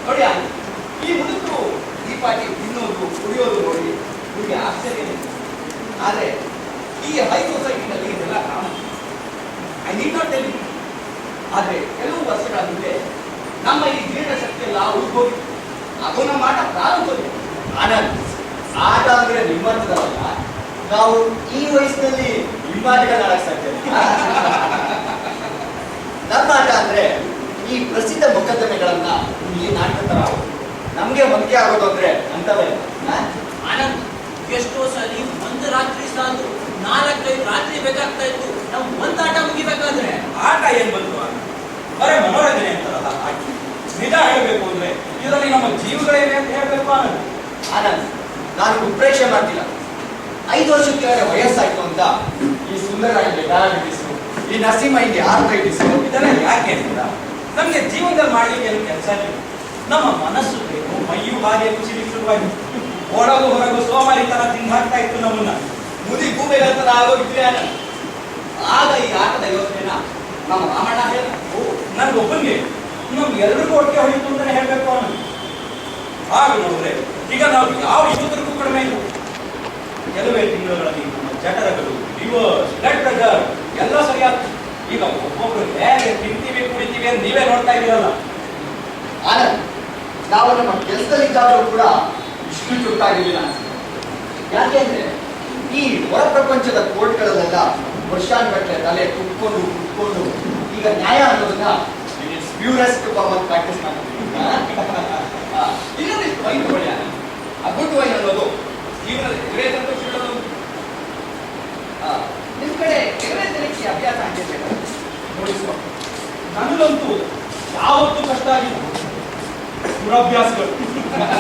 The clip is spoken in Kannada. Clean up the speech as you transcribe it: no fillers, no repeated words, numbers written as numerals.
ನೋಡಿ ಈ ಮುದುಕರು ಈ ಪಾಟಿ ತಿನ್ನೋದು ಕುಡಿಯೋದು ನೋಡಿ ನಿಮಗೆ ಆಶ್ಚರ್ಯ. ಆದರೆ ಈ ಹೈ ಸೊಸೈಟಿನಲ್ಲಿ ಇದೆಲ್ಲ common. I need not tell you. ಆದರೆ ಕೆಲವು ವರ್ಷಗಳ ಹಿಂದೆ ನಮ್ಮ ಈ ಜೀರ್ಣಶಕ್ತಿ ಎಲ್ಲ ಉಳ್ಕೋಗಿ ಅದು ನಮ್ಮ ಆಟ ಪ್ರಾರಂಭಿಸೋದು. ಆನಂದ್, ಆಟ ಅಂದ್ರೆ ನಿಮ್ಮಂತದಲ್ಲ, ನಾವು ಈ ವಯಸ್ಸಿನಲ್ಲಿ ನಿಮ್ಮಾಟಗಳಾಡಕ್ ಸಾಧ್ಯ. ನಮ್ಮ ಆಟ ಅಂದ್ರೆ ಈ ಪ್ರಸಿದ್ಧ ಮೊಕದ್ದಮೆಗಳನ್ನ ಈ ನಾಟಕ ತರ ನಮ್ಗೆ ಹೊಂದಿಕೆ ಆಗೋದು ಅಂದ್ರೆ ಅಂತವೇ. ಆನಂದ್, ಎಷ್ಟೋ ಸರಿ ಒಂದು ರಾತ್ರಿ ಸಾಲು 4-5 ರಾತ್ರಿ ಬೇಕಾಗ್ತಾ ಇತ್ತು ನಾವು ಒಂದ್ ಆಟ ಮುಗಿಬೇಕಾದ್ರೆ. ಆಟ ಏನ್ ಬಂತು? ಬರೇ ಮನೋರಂಜನೆ ಅಂತಾರಲ್ಲ ಆಟ. ನಿಜ ಹೇಳಬೇಕು ಅಂದ್ರೆ ಇದರಲ್ಲಿ ನಮ್ಮ ಜೀವಗಳೇನೆ ಅಂತ ಹೇಳ್ಬೇಕು. ಆನಂದ್, ನಾನು ಉತ್ಪ್ರೇಕ್ಷೆ ಮಾಡ್ತಿಲ್ಲ. 5 ವರ್ಷದ ಕೆಳಗೆ ವಯಸ್ಸಾಯ್ತು ಅಂತ ಈ ಸುಂದರಾಗಿ ಡಯಾಬಿಟಿಸು, ಈ ನರಸಿಂಹ ಹಿಂಗೆ ಆರ್ಥೈಟಿಸು ಇದೆಲ್ಲ ಯಾಕೆ ಅಂತ ನಮ್ಗೆ ಜೀವನದಲ್ಲಿ ಮಾಡ್ಲಿಕ್ಕೆ ಏನು ಕೆಲಸ ಇಲ್ಲ. ನಮ್ಮ ಮನಸ್ಸು ಬೇಕು, ಮೈಯು ಹಾಗೆ ಖುಷಿ ಶುರುವಾಗಿ ಒಳಗು ಹೊರಗು ಸೋಮಾರಿ ತರ ತಿಂದು ಹಾಕ್ತಾ ಇತ್ತು ನಮ್ಮನ್ನ. ಮುದಿ ಗೂಬೆಗಳ ಆಗೋಗಿದ್ವಿ ಆನಂದ್. ಆಗ ಈ ಆಟದ ಯೋಚನೆನ ನಮ್ಮ ರಾಮಣ್ಣ ಹೇಳ. ನನ್ಗೊಬ್ಬನಿಗೆ ನಮ್ಗೆಲ್ಲರಿಗೂ ಒಟ್ಟಿಗೆ ಹೊಡಿತು ಅಂತಾನೆ ಹೇಳ್ಬೇಕು ಅವನು. ಆಗ ನೋಡಿದ್ರೆ ಈಗ ನಾವು ಯಾವ ಯುವಕರಿಗೂ ಕಡಿಮೆ ಇಲ್ಲ. ಕೆಲವೇ ತಿಂಗಳುಗಳಲ್ಲಿ ನಮ್ಮ ಜಠರಗಳು, ಲಿವರ್, ಬ್ಲಡ್ ಪ್ರೆಷರ್ ಎಲ್ಲ ಸರಿಯಾದ. ಈಗ ಒಬ್ಬೊಬ್ರು ಹೇಗೆ ತಿಂತೀವಿ ಕುಡಿತೀವಿ ಅಂತ ನೀವೇ ನೋಡ್ತಾ ಇದ್ದೀರಲ್ಲ. ಆನಂದ್, ನಾವು ನಮ್ಮ ಕೆಲಸದಲ್ಲಿದ್ದಾಗಲೂ ಕೂಡ ಇಷ್ಟು ಚುರುಕಾಗಿರಲಿಲ್ಲ ಅನ್ಸುತ್ತೆ. ಯಾಕೆಂದ್ರೆ ಈ ಹೊರ ಪ್ರಪಂಚದ ಕೋರ್ಟ್ಗಳಲ್ಲೆಲ್ಲ ವರ್ಷಾನುಗಟ್ಟಲೆ ತಲೆ ಕುತ್ಕೊಂಡು ಈಗ ನ್ಯಾಯ ಅನ್ನೋದನ್ನ ಪ್ಯೂರೆಸ್ಟ್ ಫಾರ್ಮ್ ಪ್ರಾಕ್ಟೀಸ್ ಮಾಡ್ತೀವಿ. ಇನ್ನೊಂದಿಷ್ಟು ವೈನ್ ತಗೊಳ್ಳಿ ಆನಂದ್. ಆ ಗುಡ್ ವೈನ್ ಅನ್ನೋದು ಜೀವನದ ಎವರೇ ಸಂತೋಷಗಳು. ನಿಮ್ ಕಡೆ ಎವರೇ ತನಿಖೆ ಅಭ್ಯಾಸ ಆಗಿರ್ಬೇಕು ನೋಡಿಸುವ. ನನಗಂತೂ ಯಾವತ್ತೂ ಕಷ್ಟ ಆಗಿಲ್ಲ. ದುರಭ್ಯಾಸಗಳು